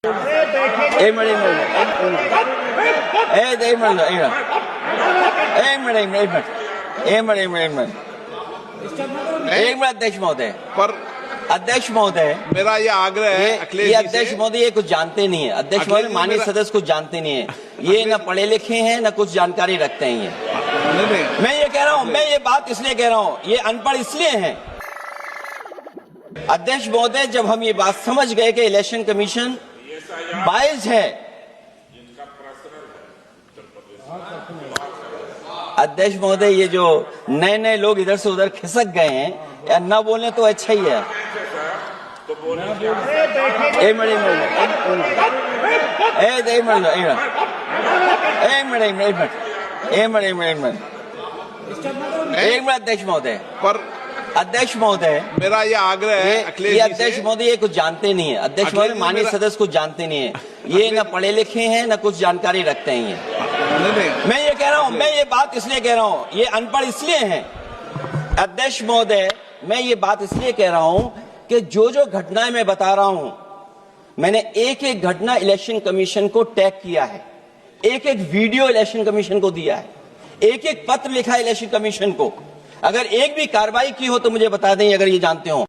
एक मिनट अध्यक्ष महोदय, पर अध्यक्ष महोदय, मेरा ये आग्रह है ये अखिलेश जी अध्यक्ष से। महोदय ये कुछ जानते नहीं है। अध्यक्ष महोदय माननीय सदस्य कुछ जानते नहीं है। ये न पढ़े लिखे हैं न कुछ जानकारी रखते हैं। ये नहीं, मैं ये कह रहा हूं, मैं ये बात इसलिए कह रहा हूं, ये अनपढ़ इसलिए हैं। अध्यक्ष महोदय, जब हम ये बात समझ गए कि इलेक्शन कमीशन बायस्ड है, अध्यक्ष महोदय ये जो नए नए लोग इधर से उधर खिसक गए हैं, या न बोलने तो अच्छा ही है। एक मिनट अध्यक्ष महोदय, पर अध्यक्ष महोदय, मेरा ये आग्रह है अखिलेश ये जी अध्यक्ष से। महोदय ये कुछ जानते नहीं है। अध्यक्ष महोदय माननीय सदस्य कुछ जानते नहीं है। ये न पढ़े लिखे हैं न कुछ जानकारी रखते हैं। ये नहीं, मैं ये कह रहा हूं, मैं ये बात इसलिए कह रहा हूं, ये अनपढ़ इसलिए हैं। अध्यक्ष महोदय, मैं ये बात इसलिए कह रहा हूं कि जो जो घटनाएं मैं बता रहा हूं, मैंने एक एक घटना इलेक्शन कमीशन को टैग किया है, एक एक वीडियो इलेक्शन कमीशन को दिया है, एक एक पत्र लिखा है इलेक्शन कमीशन को। अगर एक भी कार्रवाई की हो तो मुझे बता दें, अगर ये जानते हो।